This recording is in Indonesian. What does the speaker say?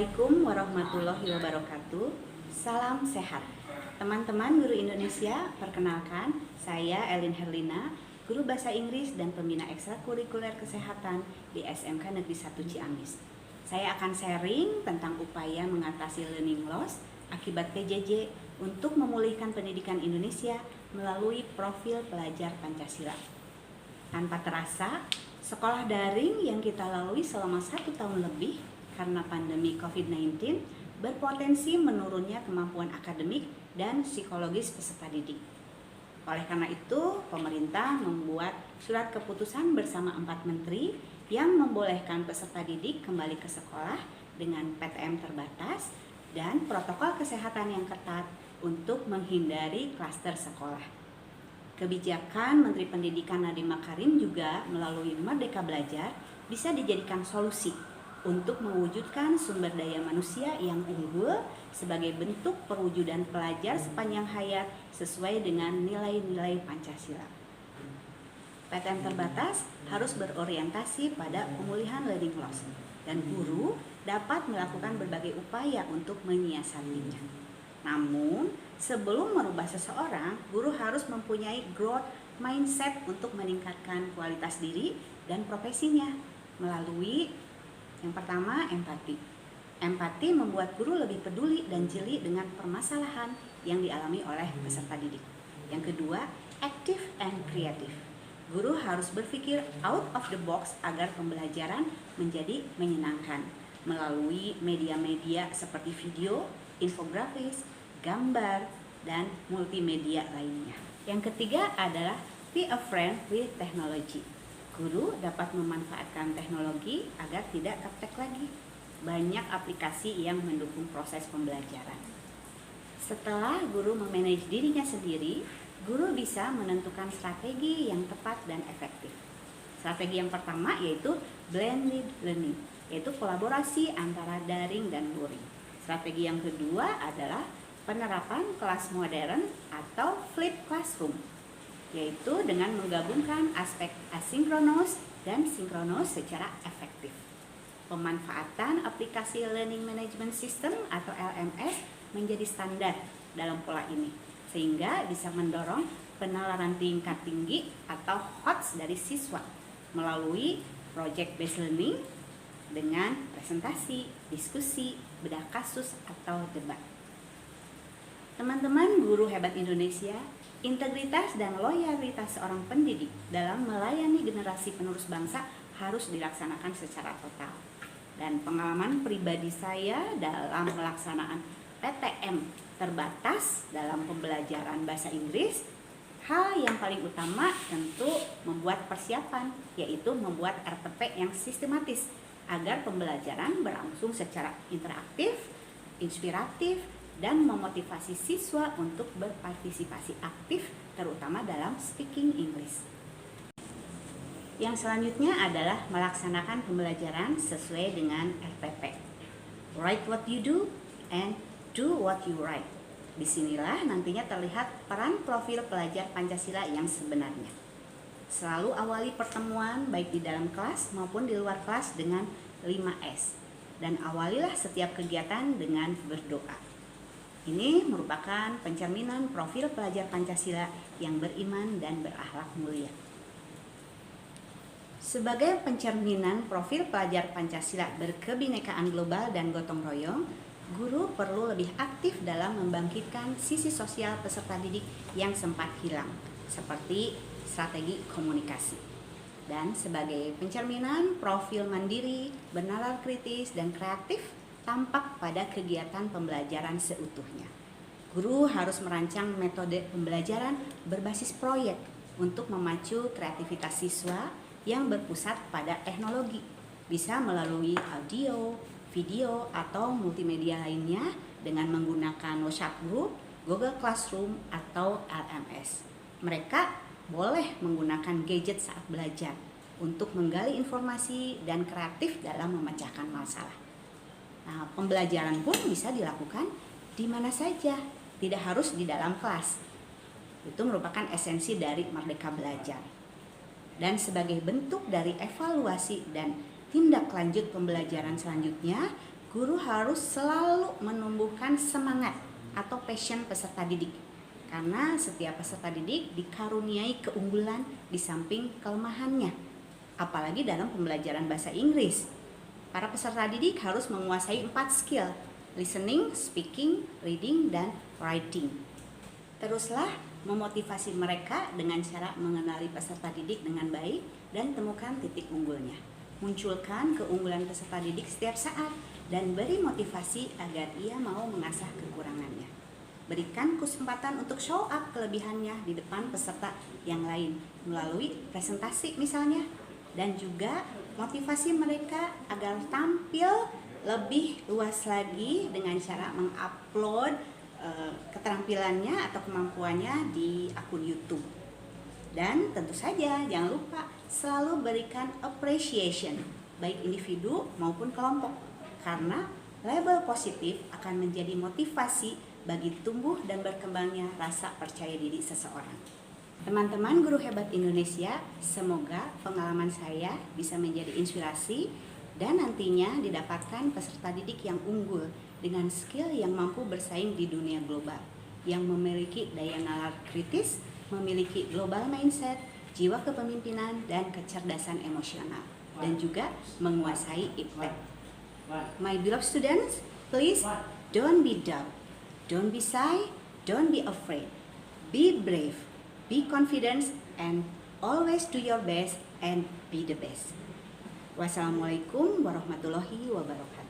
Assalamualaikum warahmatullahi wabarakatuh. Salam sehat. Teman-teman guru Indonesia, perkenalkan saya Elin Herlina, guru bahasa Inggris dan pembina ekstrakurikuler kesehatan di SMK Negeri 1 Ciamis. Saya akan sharing tentang upaya mengatasi learning loss akibat PJJ untuk memulihkan pendidikan Indonesia melalui profil pelajar Pancasila. Tanpa terasa, sekolah daring yang kita lalui selama 1 tahun lebih karena pandemi COVID-19 berpotensi menurunnya kemampuan akademik dan psikologis peserta didik. Oleh karena itu, pemerintah membuat surat keputusan bersama 4 menteri yang membolehkan peserta didik kembali ke sekolah dengan PTM terbatas dan protokol kesehatan yang ketat untuk menghindari klaster sekolah. Kebijakan Menteri Pendidikan Nadiem Makarim juga melalui Merdeka Belajar bisa dijadikan solusi untuk mewujudkan sumber daya manusia yang unggul sebagai bentuk perwujudan pelajar sepanjang hayat sesuai dengan nilai-nilai Pancasila. PTM terbatas harus berorientasi pada pemulihan learning loss dan guru dapat melakukan berbagai upaya untuk menyiasatinya. Namun, sebelum merubah seseorang, guru harus mempunyai growth mindset untuk meningkatkan kualitas diri dan profesinya melalui yang pertama, empati. Empati membuat guru lebih peduli dan jeli dengan permasalahan yang dialami oleh peserta didik. Yang kedua, active and creative. Guru harus berpikir out of the box agar pembelajaran menjadi menyenangkan melalui media-media seperti video, infografis, gambar, dan multimedia lainnya. Yang ketiga adalah be a friend with technology. Guru dapat memanfaatkan teknologi agar tidak gaptek lagi. Banyak aplikasi yang mendukung proses pembelajaran. Setelah guru memanage dirinya sendiri, guru bisa menentukan strategi yang tepat dan efektif. Strategi yang pertama yaitu blended learning, yaitu kolaborasi antara daring dan luring. Strategi yang kedua adalah penerapan kelas modern atau flipped classroom, yaitu dengan menggabungkan aspek asinkronus dan sinkronus secara efektif. Pemanfaatan aplikasi Learning Management System atau LMS menjadi standar dalam pola ini, sehingga bisa mendorong penalaran tingkat tinggi atau HOTS dari siswa melalui project based learning dengan presentasi, diskusi, bedah kasus, atau debat. Teman-teman guru hebat Indonesia, integritas dan loyalitas seorang pendidik dalam melayani generasi penerus bangsa harus dilaksanakan secara total. Dan pengalaman pribadi saya dalam melaksanaan PTM terbatas dalam pembelajaran bahasa Inggris, hal yang paling utama tentu membuat persiapan, yaitu membuat RPP yang sistematis agar pembelajaran berlangsung secara interaktif, inspiratif, dan memotivasi siswa untuk berpartisipasi aktif terutama dalam speaking English. Yang selanjutnya adalah melaksanakan pembelajaran sesuai dengan RPP. Write what you do and do what you write. Disinilah nantinya terlihat peran profil pelajar Pancasila yang sebenarnya. Selalu awali pertemuan baik di dalam kelas maupun di luar kelas dengan 5S. Dan awalilah setiap kegiatan dengan berdoa. Ini merupakan pencerminan profil pelajar Pancasila yang beriman dan berakhlak mulia. Sebagai pencerminan profil pelajar Pancasila berkebinekaan global dan gotong royong, guru perlu lebih aktif dalam membangkitkan sisi sosial peserta didik yang sempat hilang, seperti strategi komunikasi. Dan sebagai pencerminan profil mandiri, bernalar kritis, dan kreatif, tampak pada kegiatan pembelajaran seutuhnya. Guru harus merancang metode pembelajaran berbasis proyek untuk memacu kreativitas siswa yang berpusat pada teknologi, bisa melalui audio, video, atau multimedia lainnya dengan menggunakan WhatsApp Group, Google Classroom, atau LMS. Mereka boleh menggunakan gadget saat belajar untuk menggali informasi dan kreatif dalam memecahkan masalah. Nah, pembelajaran pun bisa dilakukan di mana saja, tidak harus di dalam kelas. Itu merupakan esensi dari Merdeka Belajar. Dan sebagai bentuk dari evaluasi dan tindak lanjut pembelajaran selanjutnya, guru harus selalu menumbuhkan semangat atau passion peserta didik. Karena setiap peserta didik dikaruniai keunggulan di samping kelemahannya. Apalagi dalam pembelajaran bahasa Inggris. Para peserta didik harus menguasai 4 skill: listening, speaking, reading, dan writing. Teruslah memotivasi mereka dengan cara mengenali peserta didik dengan baik dan temukan titik unggulnya. Munculkan keunggulan peserta didik setiap saat dan beri motivasi agar ia mau mengasah kekurangannya. Berikan kesempatan untuk show up kelebihannya di depan peserta yang lain melalui presentasi misalnya, dan juga motivasi mereka agar tampil lebih luas lagi dengan cara mengupload keterampilannya atau kemampuannya di akun YouTube. Dan tentu saja jangan lupa selalu berikan appreciation baik individu maupun kelompok, karena label positif akan menjadi motivasi bagi tumbuh dan berkembangnya rasa percaya diri seseorang. Teman-teman guru hebat Indonesia, semoga pengalaman saya bisa menjadi inspirasi dan nantinya didapatkan peserta didik yang unggul dengan skill yang mampu bersaing di dunia global, yang memiliki daya nalar kritis, memiliki global mindset, jiwa kepemimpinan, dan kecerdasan emosional, dan juga menguasai IPTEK. My beloved students, please don't be doubt. Don't be shy, don't be afraid. Be brave, be confident, and always do your best and be the best. Wassalamualaikum warahmatullahi wabarakatuh.